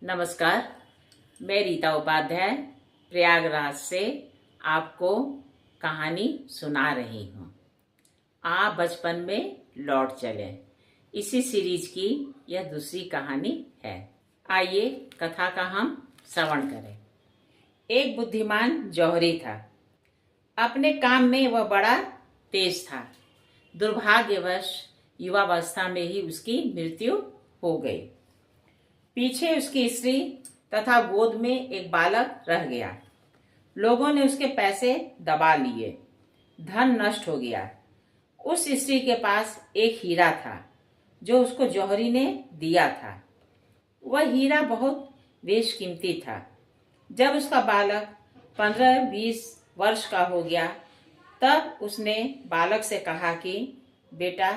नमस्कार। मैं रीता उपाध्याय प्रयागराज से आपको कहानी सुना रही हूँ। आप बचपन में लौट चले, इसी सीरीज की यह दूसरी कहानी है। आइए कथा का हम श्रवण करें। एक बुद्धिमान जौहरी था। अपने काम में वह बड़ा तेज था। दुर्भाग्यवश युवावस्था में ही उसकी मृत्यु हो गई। पीछे उसकी स्त्री तथा गोद में एक बालक रह गया। लोगों ने उसके पैसे दबा लिए, धन नष्ट हो गया। उस स्त्री के पास एक हीरा था जो उसको जौहरी ने दिया था। वह हीरा बहुत बेशकीमती था। जब उसका बालक 15-20 वर्ष का हो गया तब उसने बालक से कहा कि बेटा,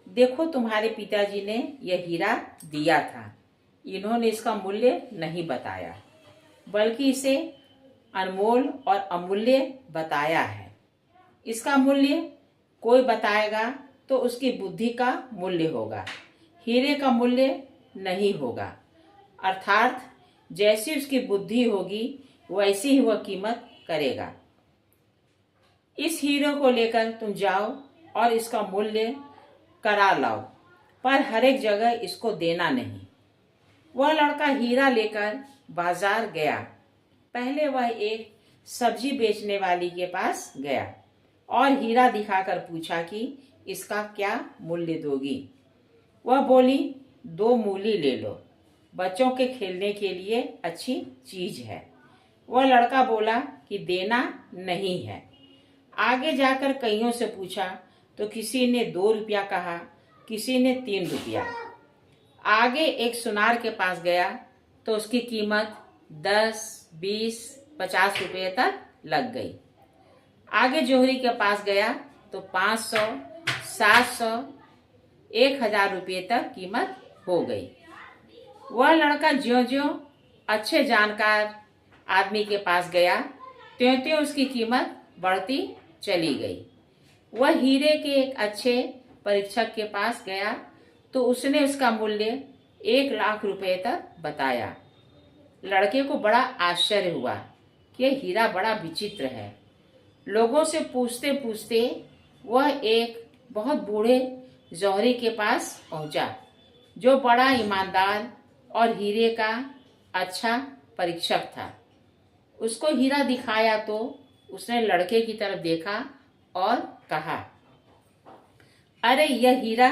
देखो, तुम्हारे पिताजी ने यह हीरा दिया था। इन्होंने इसका मूल्य नहीं बताया, बल्कि इसे अनमोल और अमूल्य बताया है। इसका मूल्य कोई बताएगा तो उसकी बुद्धि का मूल्य होगा, हीरे का मूल्य नहीं होगा। अर्थात जैसी उसकी बुद्धि होगी वैसी ही वह कीमत करेगा। इस हीरे को लेकर तुम जाओ और इसका मूल्य करा लाओ, पर हर एक जगह इसको देना नहीं। वह लड़का हीरा लेकर बाजार गया। पहले वह एक सब्जी बेचने वाली के पास गया और हीरा दिखाकर पूछा कि इसका क्या मूल्य दोगी। वह बोली, 2 मूली ले लो, बच्चों के खेलने के लिए अच्छी चीज है। वह लड़का बोला कि देना नहीं है। आगे जाकर कईयों से पूछा तो किसी ने 2 रुपया कहा, किसी ने 3 रुपया। आगे एक सुनार के पास गया तो उसकी कीमत 10, 20, 50 रुपये तक लग गई। आगे जौहरी के पास गया तो 500, 700, 1000 रुपये तक कीमत हो गई। वह लड़का ज्यों-ज्यों अच्छे जानकार आदमी के पास गया त्यों-त्यों उसकी कीमत बढ़ती चली गई। वह हीरे के एक अच्छे परीक्षक के पास गया तो उसने उसका मूल्य 1 लाख रुपए तक बताया। लड़के को बड़ा आश्चर्य हुआ कि यह हीरा बड़ा विचित्र है। लोगों से पूछते पूछते वह एक बहुत बूढ़े जौहरी के पास पहुंचा, जो बड़ा ईमानदार और हीरे का अच्छा परीक्षक था। उसको हीरा दिखाया तो उसने लड़के की तरफ देखा और कहा, अरे, यह हीरा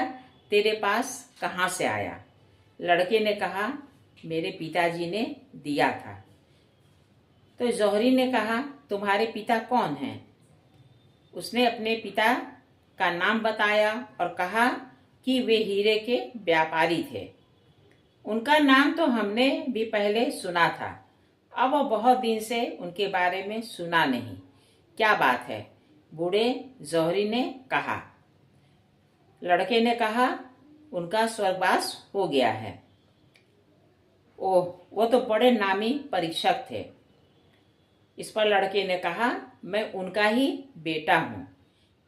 तेरे पास कहाँ से आया? लड़के ने कहा, मेरे पिताजी ने दिया था। तो जौहरी ने कहा, तुम्हारे पिता कौन हैं? उसने अपने पिता का नाम बताया और कहा कि वे हीरे के व्यापारी थे। उनका नाम तो हमने भी पहले सुना था, अब वो बहुत दिन से उनके बारे में सुना नहीं। क्या बात है? बूढ़े जौहरी ने कहा। लड़के ने कहा, उनका स्वर्गवास हो गया है। ओह, वो तो बड़े नामी परीक्षक थे। इस पर लड़के ने कहा, मैं उनका ही बेटा हूँ।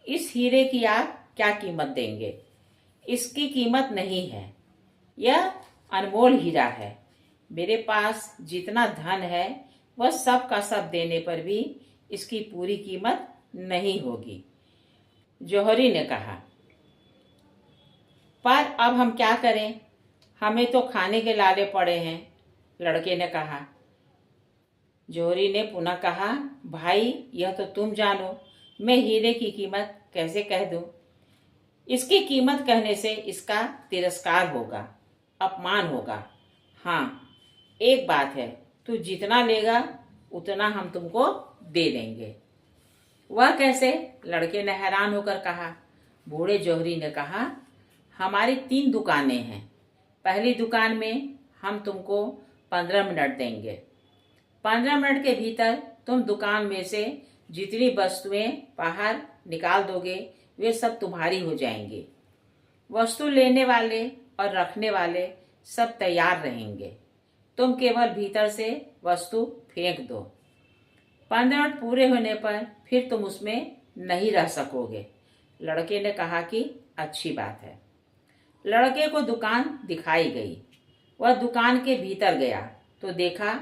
इस हीरे की आप क्या कीमत देंगे? इसकी कीमत नहीं है, यह अनमोल हीरा है। मेरे पास जितना धन है वह सब का सब देने पर भी इसकी पूरी कीमत नहीं होगी। जौहरी ने कहा, पर अब हम क्या करें? हमें तो खाने के लाले पड़े हैं। लड़के ने कहा। जौहरी ने पुनः कहा, भाई, यह तो तुम जानो, मैं हीरे की कीमत कैसे कह दूं? इसकी कीमत कहने से इसका तिरस्कार होगा, अपमान होगा। हाँ, एक बात है, तू जितना लेगा उतना हम तुमको दे देंगे। वह कैसे? लड़के ने हैरान होकर कहा। बूढ़े जौहरी ने कहा, हमारी 3 दुकानें हैं। पहली दुकान में हम तुमको 15 मिनट देंगे। 15 मिनट के भीतर तुम दुकान में से जितनी वस्तुएं बाहर निकाल दोगे वे सब तुम्हारी हो जाएंगी। वस्तु लेने वाले और रखने वाले सब तैयार रहेंगे। तुम केवल भीतर से वस्तु फेंक दो। 15 मिनट पूरे होने पर फिर तुम उसमें नहीं रह सकोगे। लड़के ने कहा कि अच्छी बात है। लड़के को दुकान दिखाई गई। वह दुकान के भीतर गया तो देखा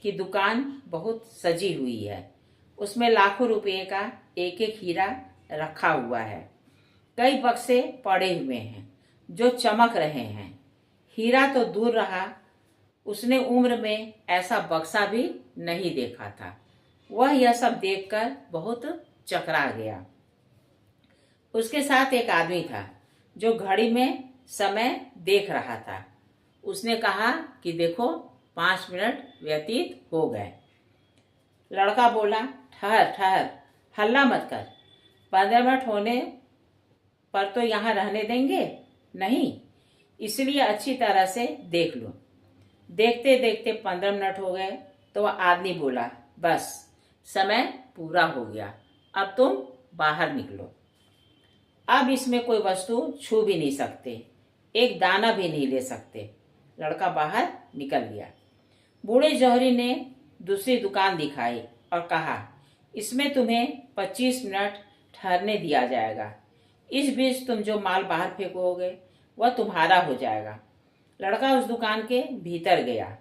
कि दुकान बहुत सजी हुई है। उसमें लाखों रुपए का एक एक हीरा रखा हुआ है। कई बक्से पड़े हुए हैं जो चमक रहे हैं। हीरा तो दूर रहा, उसने उम्र में ऐसा बक्सा भी नहीं देखा था। वह यह सब देखकर बहुत चकरा गया। उसके साथ एक आदमी था जो घड़ी में समय देख रहा था। उसने कहा कि देखो 5 मिनट व्यतीत हो गए। लड़का बोला, ठहर ठहर, हल्ला मत कर। 15 मिनट होने पर तो यहाँ रहने देंगे नहीं, इसलिए अच्छी तरह से देख लो। देखते देखते 15 मिनट हो गए तो वह आदमी बोला, बस समय पूरा हो गया, अब तुम बाहर निकलो। अब इसमें कोई वस्तु छू भी नहीं सकते, एक दाना भी नहीं ले सकते। लड़का बाहर निकल गया। बूढ़े जौहरी ने दूसरी दुकान दिखाई और कहा, इसमें तुम्हें 25 मिनट ठहरने दिया जाएगा। इस बीच तुम जो माल बाहर फेंकोगे वह तुम्हारा हो जाएगा। लड़का उस दुकान के भीतर गया।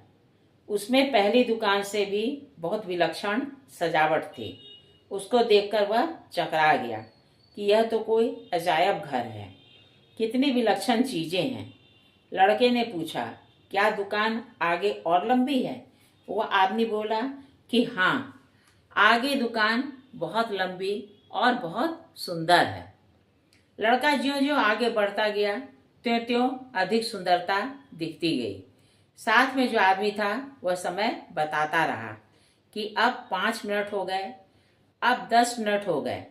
उसमें पहली दुकान से भी बहुत विलक्षण सजावट थी। उसको देखकर वह चकरा गया कि यह तो कोई अजायब घर है, कितनी विलक्षण चीजें हैं। लड़के ने पूछा, क्या दुकान आगे और लंबी है? वह आदमी बोला कि हाँ, आगे दुकान बहुत लंबी और बहुत सुंदर है। लड़का ज्यों ज्यों आगे बढ़ता गया त्यों त्यों अधिक सुंदरता दिखती गई। साथ में जो आदमी था वह समय बताता रहा कि अब 5 मिनट हो गए, अब 10 मिनट हो गए।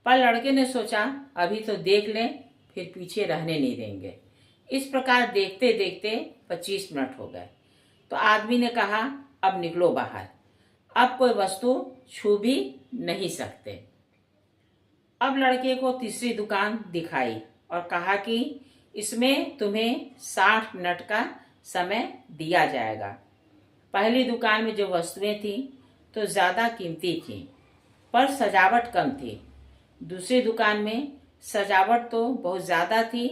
पर लड़के ने सोचा, अभी तो देख लें, फिर पीछे रहने नहीं देंगे। इस प्रकार देखते देखते 25 मिनट हो गए तो आदमी ने कहा, अब निकलो बाहर, अब कोई वस्तु छू भी नहीं सकते। अब लड़के को तीसरी दुकान दिखाई और कहा कि इसमें तुम्हें 60 मिनट का समय दिया जाएगा। पहली दुकान में जो वस्तुएं थी तो ज्यादा कीमती थी पर सजावट कम थी। दूसरी दुकान में सजावट तो बहुत ज्यादा थी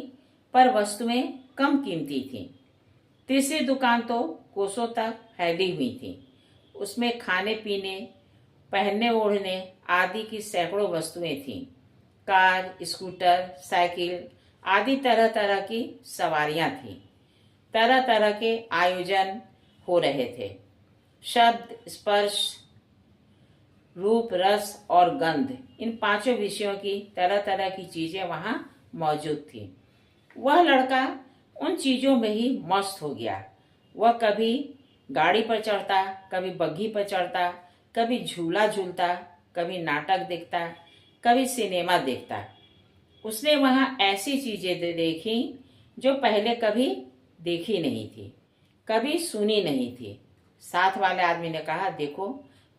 पर वस्तुएं कम कीमती थी। तीसरी दुकान तो कोसों तक फैली हुई थी। उसमें खाने पीने, पहनने ओढ़ने आदि की सैकड़ों वस्तुएं थीं। कार, स्कूटर, साइकिल आदि तरह तरह की सवारियां थीं। तरह तरह के आयोजन हो रहे थे। शब्द, स्पर्श, रूप, रस और गंध, इन 5 विषयों की तरह तरह की चीजें वहां मौजूद थी। वह लड़का उन चीजों में ही मस्त हो गया। वह कभी गाड़ी पर चढ़ता, कभी बग्घी पर चढ़ता, कभी झूला झूलता, कभी नाटक देखता, कभी सिनेमा देखता। उसने वहां ऐसी चीजें देखी जो पहले कभी देखी नहीं थी, कभी सुनी नहीं थी। साथ वाले आदमी ने कहा, देखो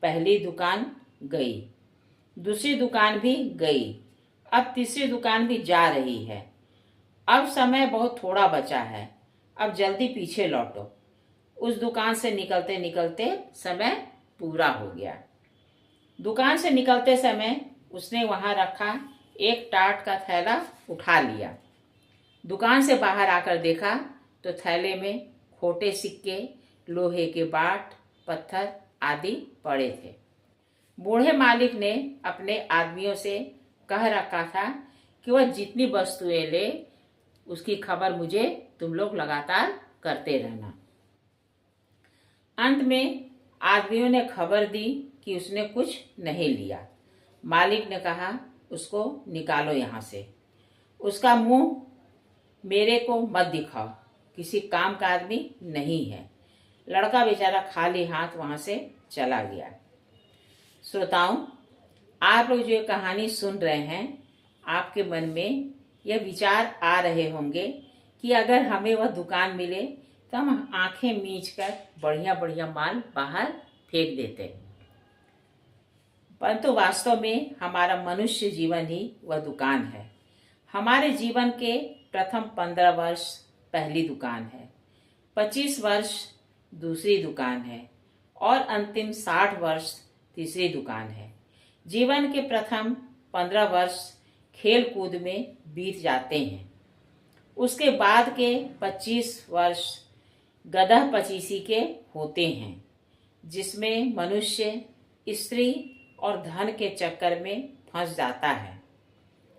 पहली दुकान गई, दूसरी दुकान भी गई, अब तीसरी दुकान भी जा रही है। अब समय बहुत थोड़ा बचा है, अब जल्दी पीछे लौटो। उस दुकान से निकलते निकलते समय पूरा हो गया। दुकान से निकलते समय उसने वहां रखा एक टाट का थैला उठा लिया। दुकान से बाहर आकर देखा तो थैले में खोटे सिक्के, लोहे के बाट, पत्थर आदि पड़े थे। बूढ़े मालिक ने अपने आदमियों से कह रखा था कि वह जितनी वस्तुएं ले उसकी खबर मुझे तुम लोग लगातार करते रहना। अंत में आदमियों ने खबर दी कि उसने कुछ नहीं लिया। मालिक ने कहा, उसको निकालो यहाँ से, उसका मुंह मेरे को मत दिखाओ, किसी काम का आदमी नहीं है। लड़का बेचारा खाली हाथ वहां से चला गया। श्रोताओं, आप लोग जो ये कहानी सुन रहे हैं, आपके मन में यह विचार आ रहे होंगे कि अगर हमें वह दुकान मिले तो हम आंखें मीच कर बढ़िया बढ़िया माल बाहर फेंक देते। परंतु वास्तव में हमारा मनुष्य जीवन ही वह दुकान है। हमारे जीवन के प्रथम 15 वर्ष पहली दुकान है, 25 वर्ष दूसरी दुकान है और अंतिम 60 वर्ष तीसरी दुकान है। जीवन के प्रथम 15 वर्ष खेल कूद में बीत जाते हैं। उसके बाद के 25 वर्ष गदह पचीसी के होते हैं, जिसमें मनुष्य स्त्री और धन के चक्कर में फंस जाता है।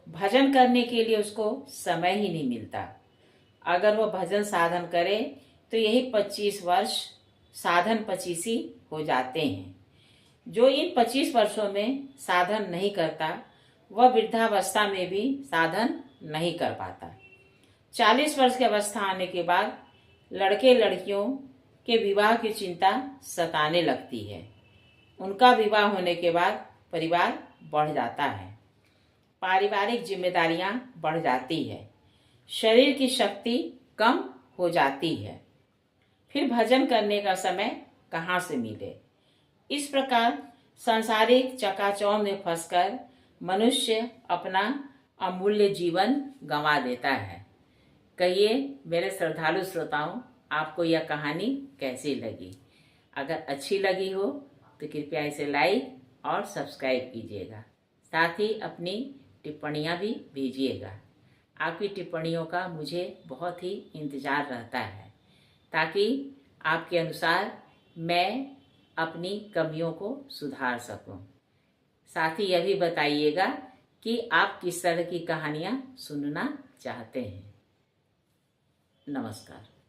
भजन करने के लिए उसको समय ही नहीं मिलता। अगर वह भजन साधन करे तो यही 25 वर्ष साधन पचीसी हो जाते हैं। जो इन 25 वर्षों में साधन नहीं करता वह वृद्धावस्था में भी साधन नहीं कर पाता। 40 वर्ष की अवस्था आने के बाद लड़के लड़कियों के विवाह की चिंता सताने लगती है। उनका विवाह होने के बाद परिवार बढ़ जाता है, पारिवारिक जिम्मेदारियां बढ़ जाती है, शरीर की शक्ति कम हो जाती है। फिर भजन करने का समय कहाँ से मिले? इस प्रकार सांसारिक चकाचौंध में फंसकर मनुष्य अपना अमूल्य जीवन गंवा देता है। कहिए मेरे श्रद्धालु श्रोताओं, आपको यह कहानी कैसी लगी? अगर अच्छी लगी हो तो कृपया इसे लाइक और सब्सक्राइब कीजिएगा। साथ ही अपनी टिप्पणियां भी भेजिएगा। आपकी टिप्पणियों का मुझे बहुत ही इंतज़ार रहता है, ताकि आपके अनुसार मैं अपनी कमियों को सुधार सकूं। साथ ही यह भी बताइएगा कि आप किस तरह की कहानियां सुनना चाहते हैं। नमस्कार।